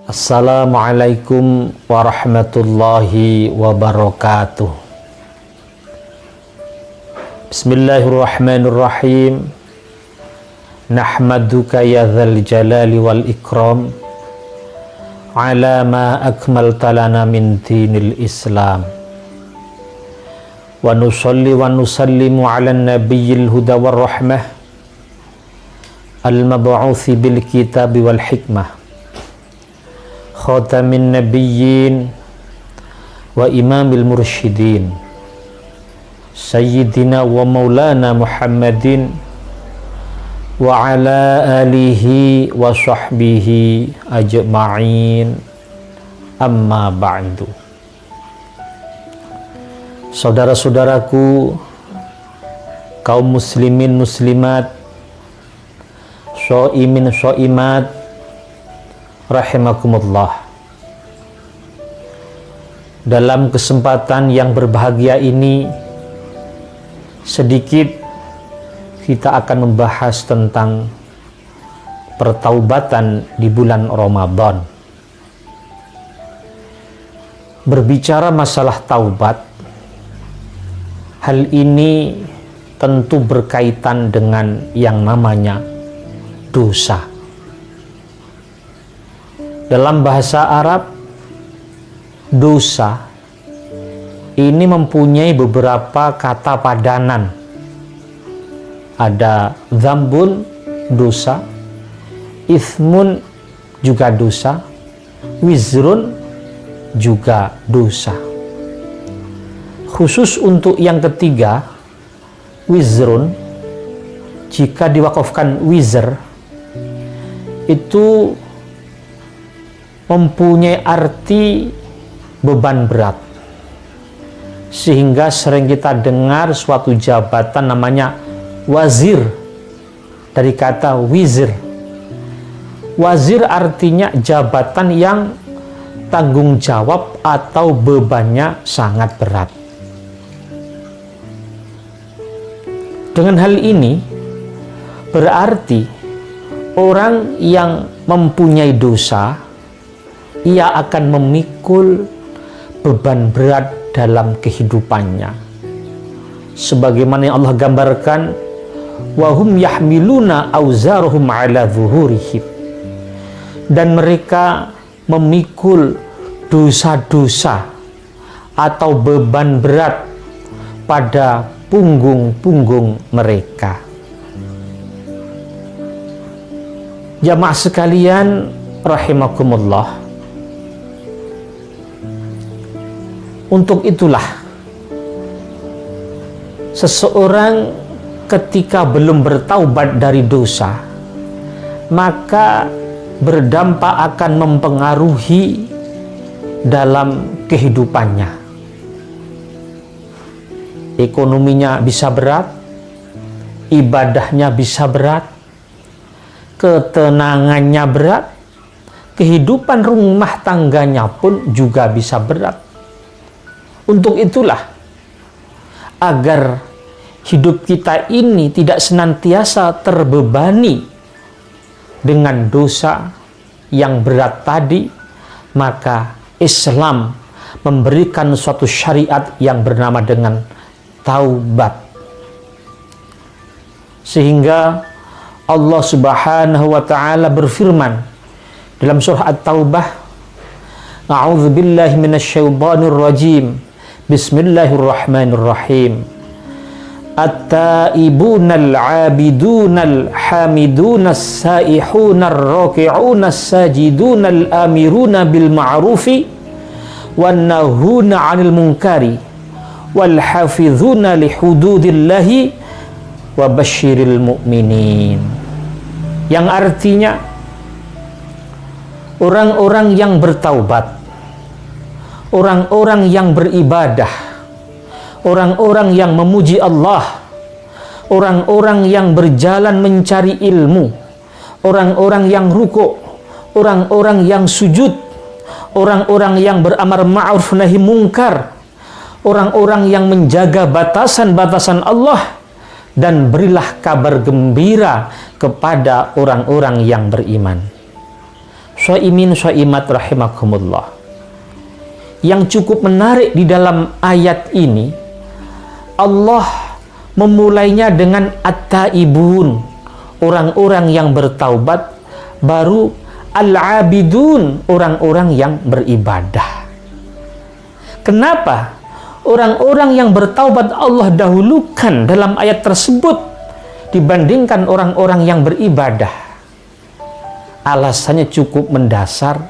Assalamualaikum warahmatullahi wabarakatuh. Bismillahirrahmanirrahim. Nahmaduka ya dzal jalali wal ikram ala ma akmalta lana min dinil Islam. Wa nusalli wa nusallimu ala nabiyyil huda war rahmah al-mab'uthi bil kitabi wal hikmah khatamin nabiyyin wa imamil mursyidin sayyidina wa maulana Muhammadin wa ala alihi wa sahbihi ajma'in, amma ba'du. Saudara-saudaraku, kaum muslimin muslimat, shaimin shaimat, rahimakumullah. Dalam kesempatan yang berbahagia ini, sedikit kita akan membahas tentang pertaubatan di bulan Ramadan. Berbicara masalah taubat, hal ini tentu berkaitan dengan yang namanya dosa. Dalam bahasa Arab, dosa ini mempunyai beberapa kata padanan. Ada dzambun, dosa, itsmun, juga dosa, wizrun, juga dosa. Khusus untuk yang ketiga, wizrun, jika diwakafkan wizr, itu mempunyai arti beban berat, sehingga sering kita dengar suatu jabatan namanya wazir, dari kata wizir. Wazir artinya jabatan yang tanggung jawab atau bebannya sangat berat. Dengan hal ini berarti orang yang mempunyai dosa, ia akan memikul beban berat dalam kehidupannya. Sebagaimana yang Allah gambarkan, wahum yahmiluna auzarhum ala zuhurihim, dan mereka memikul dosa-dosa atau beban berat pada punggung-punggung mereka. Jamaah sekalian rahimakumullah, untuk itulah seseorang ketika belum bertaubat dari dosa, maka berdampak akan mempengaruhi dalam kehidupannya. Ekonominya bisa berat, ibadahnya bisa berat, ketenangannya berat, kehidupan rumah tangganya pun juga bisa berat. Untuk itulah, agar hidup kita ini tidak senantiasa terbebani dengan dosa yang berat tadi, maka Islam memberikan suatu syariat yang bernama dengan taubat. Sehingga Allah Subhanahu wa ta'ala berfirman dalam surah At-Taubah, A'udzubillahi minasyaitonir rajim. Bismillahirrahmanirrahim. At-taibunal 'abidunal hamidunas saihunal raki'unas sajidunal amiruna bil ma'rufi wan nahuna 'anil munkari wal hafizuna li hududillahi wa basyiril mu'minin. Yang artinya, orang-orang yang bertaubat, orang-orang yang beribadah, orang-orang yang memuji Allah, orang-orang yang berjalan mencari ilmu, orang-orang yang rukuk, orang-orang yang sujud, orang-orang yang beramar ma'ruf nahi mungkar, orang-orang yang menjaga batasan-batasan Allah, dan berilah kabar gembira kepada orang-orang yang beriman. shaimin shaimat rahimakumullah. Yang cukup menarik di dalam ayat ini, Allah memulainya dengan at-taibun, orang-orang yang bertaubat, baru al-abidun, orang-orang yang beribadah. Kenapa orang-orang yang bertaubat Allah dahulukan dalam ayat tersebut dibandingkan orang-orang yang beribadah? Alasannya cukup mendasar,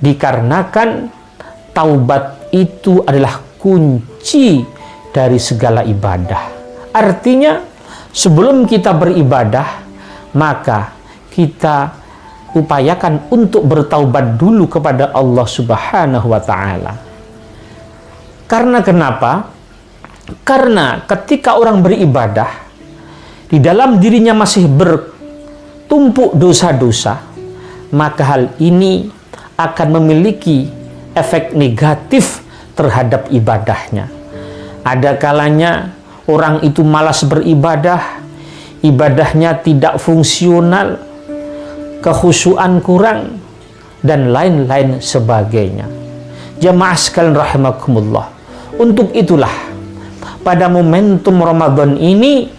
dikarenakan taubat itu adalah kunci dari segala ibadah. Artinya, sebelum kita beribadah, maka kita upayakan untuk bertaubat dulu kepada Allah Subhanahu wa Ta'ala. Karena kenapa? Karena ketika orang beribadah, di dalam dirinya masih bertumpuk dosa-dosa, maka hal ini akan memiliki efek negatif terhadap ibadahnya. Ada kalanya orang itu malas beribadah, ibadahnya tidak fungsional, kekhusyuan kurang, dan lain-lain sebagainya. Jamaah sekalian rahimakumullah, untuk itulah pada momentum Ramadan ini,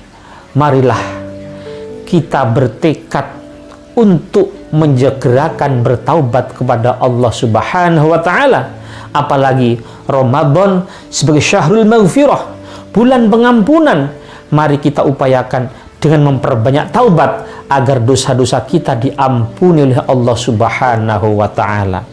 marilah kita bertekad untuk menjegerakan bertaubat kepada Allah Subhanahu wa Ta'ala. Apalagi Ramadan sebagai syahrul maghfirah, bulan pengampunan. Mari kita upayakan dengan memperbanyak taubat agar dosa-dosa kita diampuni oleh Allah Subhanahu wa Ta'ala.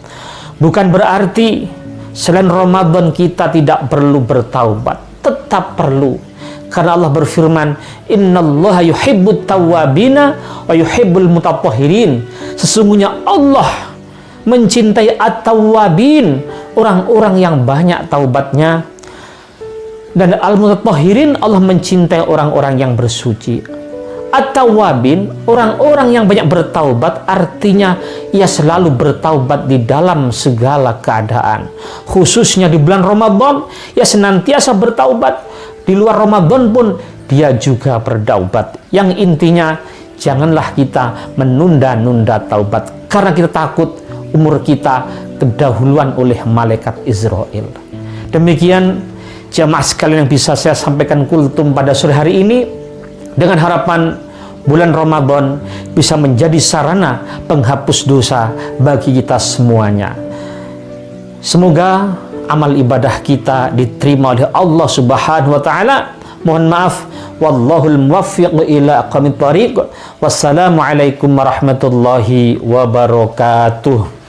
Bukan berarti selain Ramadan kita tidak perlu bertaubat, tetap perlu. Karena Allah berfirman, innallaha yuhibbut tawwabina wa yuhibbul mutatahhirin. Sesungguhnya Allah mencintai at-tawwabin, orang-orang yang banyak taubatnya, dan al-mutatahhirin, Allah mencintai orang-orang yang bersuci. At-tawwabin, orang-orang yang banyak bertaubat, artinya ia selalu bertaubat di dalam segala keadaan. Khususnya di bulan Ramadan, ia senantiasa bertaubat. Di luar Ramadan pun dia juga bertaubat. Yang intinya, janganlah kita menunda-nunda taubat, karena kita takut umur kita kedahuluan oleh malaikat Israel. Demikian jamaah sekalian yang bisa saya sampaikan kultum pada sore hari ini, dengan harapan bulan Ramadan bisa menjadi sarana penghapus dosa bagi kita semuanya. Semoga amal ibadah kita diterima oleh Allah Subhanahu wa Ta'ala. Mohon maaf, wallahul muwaffiq ila aqwamit thariq. Wassalamualaikum warahmatullahi wabarakatuh.